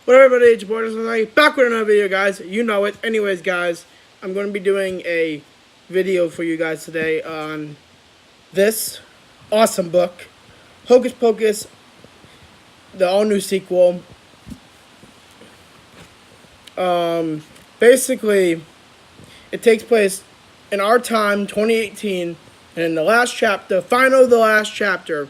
What up, everybody? It's your boy, back with another video, guys. You know it. Anyways, guys, I'm going to be doing a video for you guys today on this awesome book, Hocus Pocus, the all-new sequel. Basically, it takes place in our time, 2018, and the last chapter, the last chapter,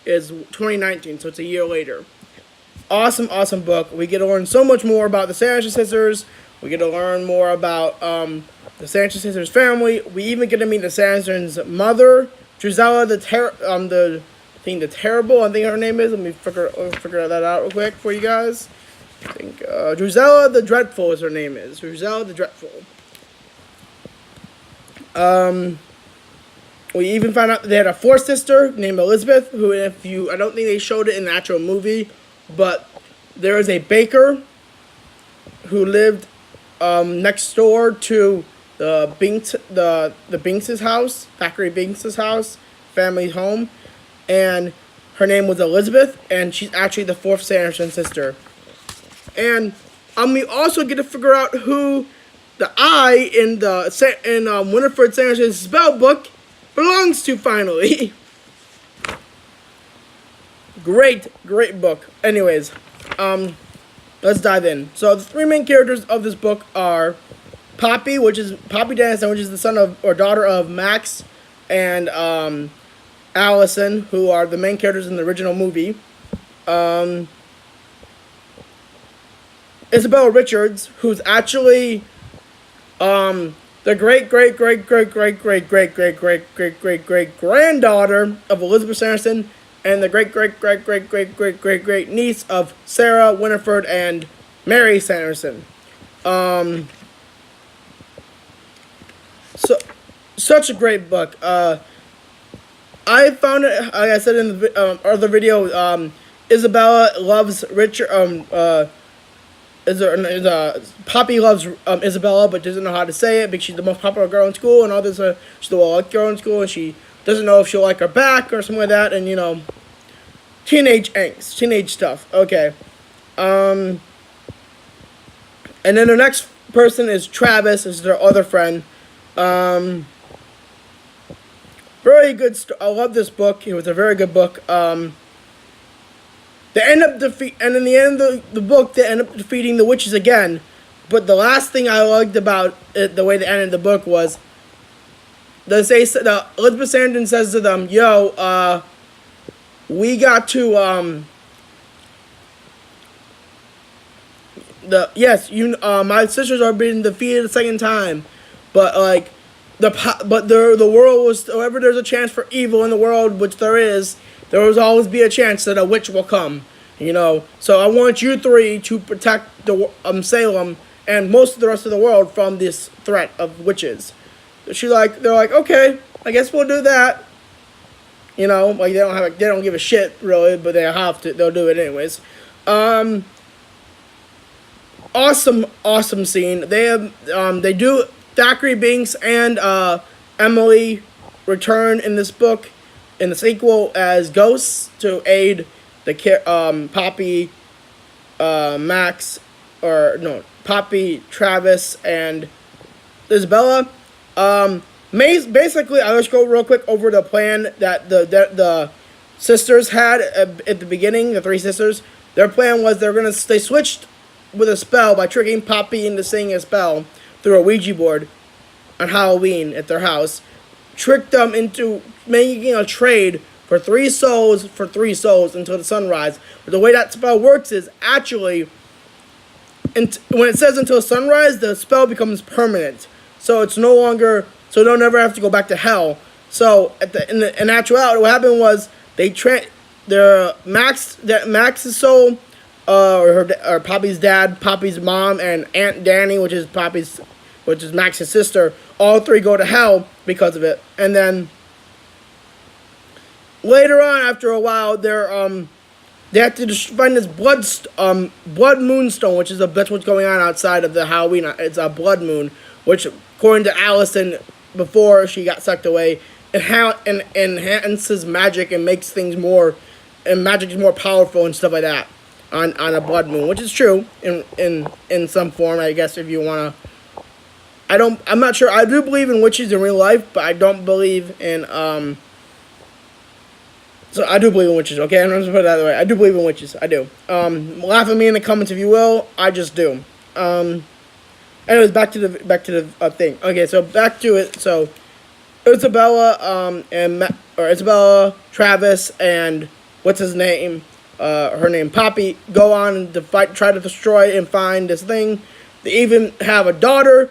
is 2019, so it's a year later. Awesome book. We get to learn so much more about the Sanderson sisters. We get to learn more about the Sanderson sisters' family. We even get to meet the Sanderson's mother, Drusilla, the Terrible. I think her name is. Let me figure that out real quick for you guys. I think Drusilla the Dreadful is her name is. Drusilla the Dreadful. We even found out that they had a fourth sister named Elizabeth, who I don't think they showed it in the actual movie, but there is a baker who lived next door to the Binks' house, Thackeray Binks' house, family's home, and her name was Elizabeth, and she's actually the fourth Sanderson sister. And we also get to figure out who the I in Winifred Sanderson's spell book belongs to finally. Great book. Anyways, let's dive in. So the three main characters of this book are Poppy, which is Poppy Dennison, which is the son of or daughter of Max and Allison, who are the main characters in the original movie. Isabella Richards, who's actually the great granddaughter of Elizabeth Sanderson, and the great niece of Sarah, Winifred, and Mary Sanderson. Such a great book. I found it, like I said in the other video, Isabella loves Richard, Poppy loves Isabella, but doesn't know how to say it because she's the most popular girl in school, and all this. She's the well-liked girl in school, and she doesn't know if she'll like her back or something like that, and teenage angst, teenage stuff. Okay. And then the next person is Travis, is their other friend. Very good. I love this book. It was a very good book. They end up and in the end of the book, they end up defeating the witches again. But the last thing I liked about it, the way they ended the book, was Elizabeth Sanderson says to them, "Yo, we got to my sisters are being defeated a second time, but the world was, whenever there's a chance for evil in the world, which there will always be a chance that a witch will come, So I want you three to protect the Salem and most of the rest of the world from this threat of witches." They're like, "Okay, I guess we'll do that." They don't give a shit really, but they have to. They'll do it anyways. Awesome scene. They do Thackeray Binks and Emily return in this book, in the sequel, as ghosts to aid the Poppy, Poppy, Travis, and Isabella. Basically, I'll just go real quick over the plan that the sisters had at the beginning. The three sisters, their plan was they switched with a spell by tricking Poppy into saying a spell through a Ouija board on Halloween at their house. Tricked them into making a trade for three souls until the sunrise. But the way that spell works is actually, when it says until sunrise, the spell becomes permanent. So it's no longer, so they'll never have to go back to hell. So in actuality, what happened was Max's soul, or Poppy's dad, Poppy's mom, and Aunt Danny, which is Max's sister, all three go to hell because of it. And then later on, after a while, they have to find this blood moonstone, which is that's what's going on outside of the Halloween. It's a blood moon, which, according to Allison, before she got sucked away, it enhances magic and makes things more, and magic is more powerful and stuff like that. on a blood moon, which is true in some form, I guess, if you want to. I'm not sure. I do believe in witches in real life, but I don't believe in, so I do believe in witches, okay? I'm just put it that way. I do believe in witches. I do. Laugh at me in the comments if you will. I just do. Anyways, back to the thing. Okay, so back to it. So Isabella, Isabella, Travis, and what's his name? Her name, Poppy, go on to fight, try to destroy and find this thing. They even have a daughter,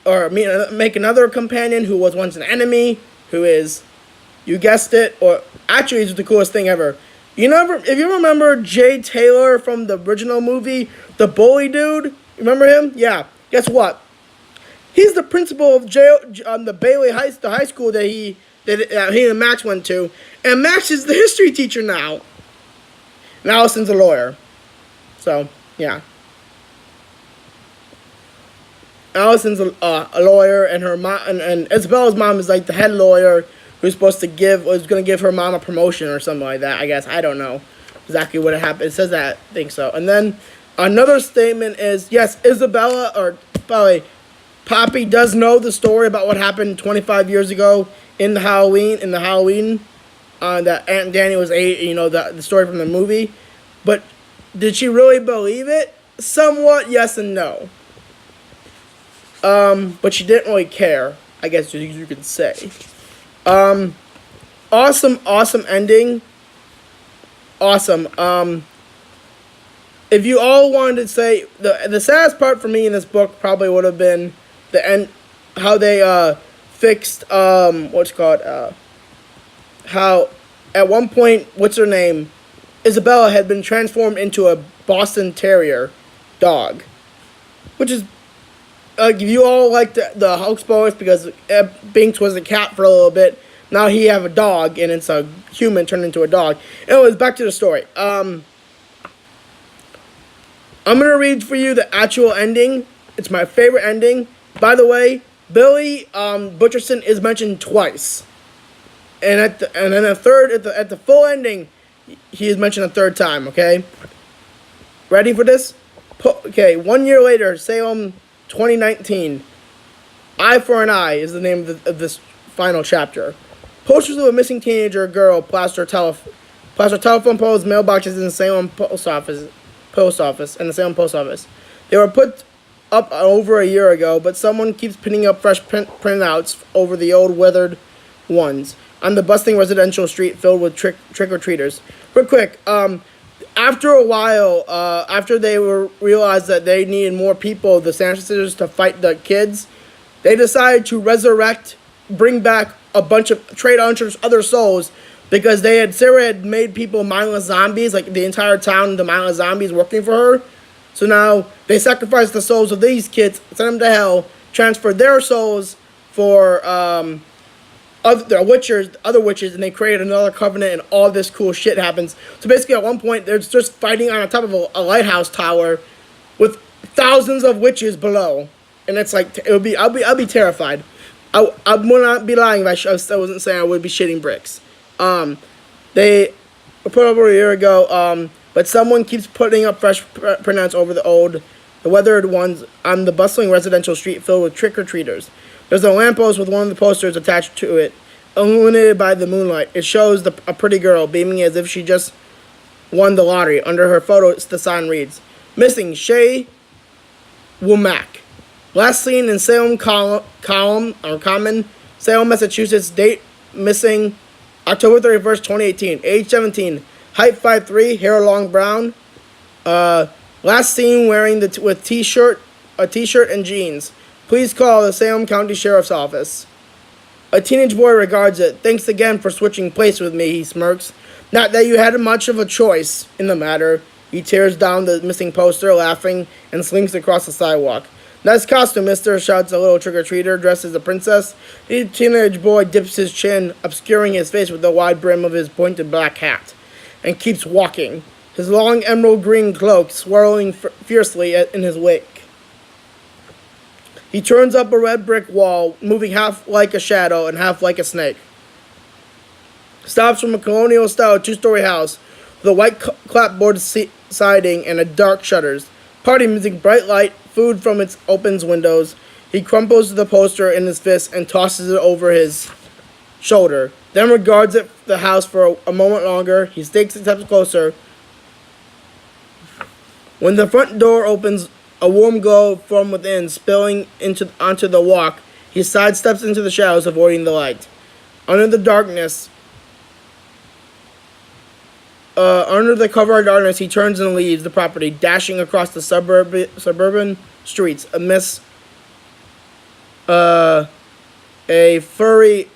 or make another companion who was once an enemy, who is, you guessed it, or actually it's the coolest thing ever. If you remember Jay Taylor from the original movie, the bully dude, you remember him? Yeah. Guess what? He's the principal of the Bailey high school that he and Max went to, and Max is the history teacher now. And Allison's a lawyer. So yeah. Allison's a lawyer, and her mom and Isabella's mom is like the head lawyer who's going to give her mom a promotion or something like that. I guess I don't know exactly what happened. It says that, I think so. And then another statement is, yes, Isabella, or probably Poppy, does know the story about what happened 25 years ago in the Halloween that Aunt Danny was 8. The story from the movie. But did she really believe it? Somewhat, yes and no. But she didn't really care, I guess you could say. Awesome ending. Awesome. If you all wanted to say, the saddest part for me in this book probably would have been the end, how they fixed how at one point, what's her name, Isabella had been transformed into a Boston Terrier dog, which is, if you all liked the Hocus Pocus, because Binks was a cat for a little bit, now he have a dog, and it's a human turned into a dog. Anyways, back to the story. I'm going to read for you the actual ending. It's my favorite ending. By the way, Billy Butcherson is mentioned twice. And then at the full ending, he is mentioned a third time, okay? Ready for this? Okay, 1 year later, Salem 2019. Eye for an Eye is the name of this final chapter. Posters of a missing teenager girl plaster telephone poles, mailboxes in the Salem post office. They were put up over a year ago, but someone keeps pinning up fresh printouts over the old weathered ones on the bustling residential street filled with trick-or-treaters. Real quick, after a while, after they realized that they needed more people, the Santa Sisters, to fight the kids, they decided to bring back a bunch of trade other souls, because Sarah had made people mindless zombies, like the entire town, the mindless zombies working for her. So now they sacrificed the souls of these kids, sent them to hell, transferred their souls for other witches, and they created another covenant, and all this cool shit happens. So basically, at one point, they're just fighting on top of a lighthouse tower with thousands of witches below, and it's like I'll be terrified. I would not be lying if I wasn't saying I would be shitting bricks. They were put over a year ago, but someone keeps putting up fresh printouts over the weathered ones on the bustling residential street filled with trick-or-treaters. There's a lamppost with one of the posters attached to it, illuminated by the moonlight. It shows a pretty girl beaming as if she just won the lottery. Under her photo, the sign reads, "Missing Shay Womack. Last seen in Salem Common, Salem, Massachusetts. Date missing October 31st, 2018. Age 17. Height 5'3", hair long brown. Last seen wearing a t-shirt and jeans. Please call the Salem County Sheriff's Office." A teenage boy regards it. "Thanks again for switching place with me," he smirks. "Not that you had much of a choice in the matter." He tears down the missing poster, laughing, and slinks across the sidewalk. "Nice costume, mister," shouts a little trick-or-treater dressed as a princess. The teenage boy dips his chin, obscuring his face with the wide brim of his pointed black hat, and keeps walking, his long emerald green cloak swirling fiercely in his wake. He turns up a red brick wall, moving half like a shadow and half like a snake. Stops from a colonial-style two-story house with a white clapboard siding and a dark shutters. Party music, bright light, food from its opens windows. He crumples the poster in his fist and tosses it over his shoulder. Then regards the house for a moment longer. He takes a step closer. When the front door opens, a warm glow from within spilling onto the walk. He sidesteps into the shadows, avoiding the light. Under the cover of darkness, he turns and leaves the property, dashing across the suburban streets amidst a flurry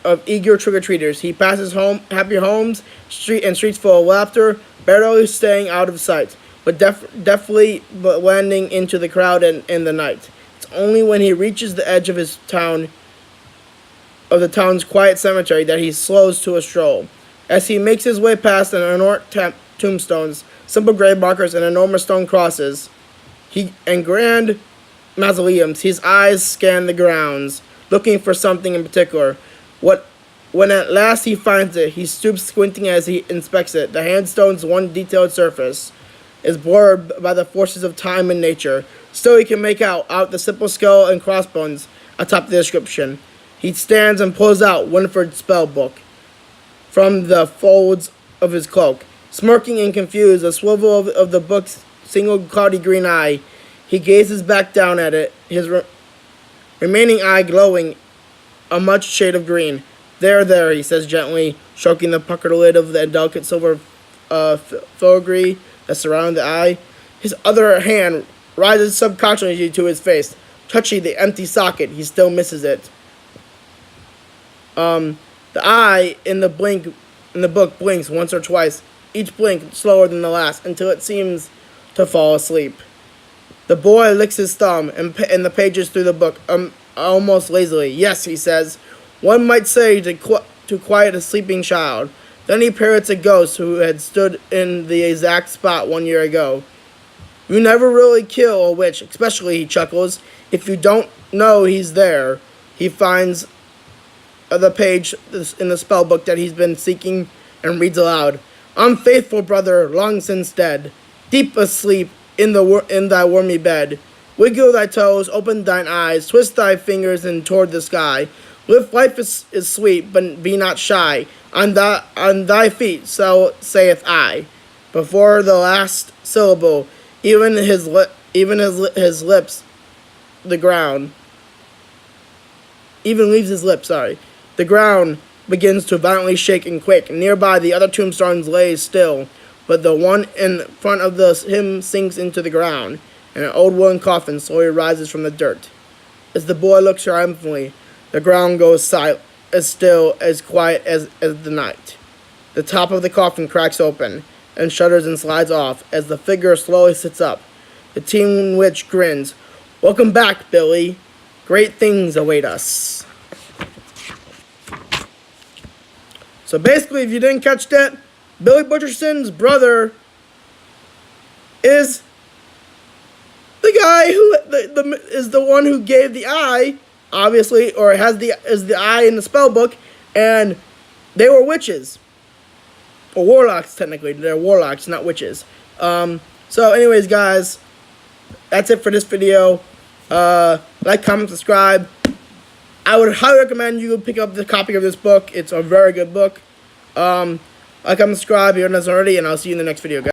of eager trick-or-treaters. He passes happy homes, streets full of laughter, barely staying out of sight, but deftly blending into the crowd in the night. It's only when he reaches the edge of the town's quiet cemetery that he slows to a stroll. As he makes his way past an enormous tombstones, simple grave markers, and enormous stone crosses, and grand mausoleums, his eyes scan the grounds, looking for something in particular. When at last he finds it, he stoops, squinting as he inspects it. The handstone's one detailed surface is blurred by the forces of time and nature. Still, he can make out the simple skull and crossbones atop the inscription. He stands and pulls out Winford's spell book from the folds of his cloak. Smirking and confused, a swivel of the book's single cloudy green eye, he gazes back down at it, his remaining eye glowing a much shade of green. There, he says gently, stroking the puckered lid of the delicate silver filigree that surrounded the eye. His other hand rises subconsciously to his face, touching the empty socket. He still misses it. The eye in the book blinks once or twice, each blink slower than the last, until it seems to fall asleep. The boy licks his thumb and the pages through the book, almost lazily. Yes, he says, one might say to quiet a sleeping child. Then he parrots a ghost who had stood in the exact spot 1 year ago. You never really kill a witch, especially, he chuckles, if you don't know he's there. He finds the page in the spell book that he's been seeking and reads aloud. Unfaithful brother, long since dead, deep asleep in thy wormy bed. Wiggle thy toes, open thine eyes, twist thy fingers and toward the sky. Life is sweet, but be not shy. On thy feet, so saith I. Before the last syllable, even his lips, the ground. Even leaves his lips, The ground begins to violently shake and quake. Nearby, the other tombstones lay still, but the one in front of him sinks into the ground, and an old wooden coffin slowly rises from the dirt. As the boy looks triumphantly, the ground goes silent, as still, as quiet as the night. The top of the coffin cracks open, and shudders and slides off as the figure slowly sits up. The teen witch grins. Welcome back, Billy. Great things await us. So basically, if you didn't catch that, Billy Butcherson's brother is the guy who is the one who gave the eye, obviously, or is the eye in the spell book, and they were witches. Or warlocks, technically. They're warlocks, not witches. So anyways, guys, that's it for this video. Like, comment, subscribe. I would highly recommend you pick up the copy of this book. It's a very good book. Like, comment, subscribe if you haven't already, and I'll see you in the next video, guys.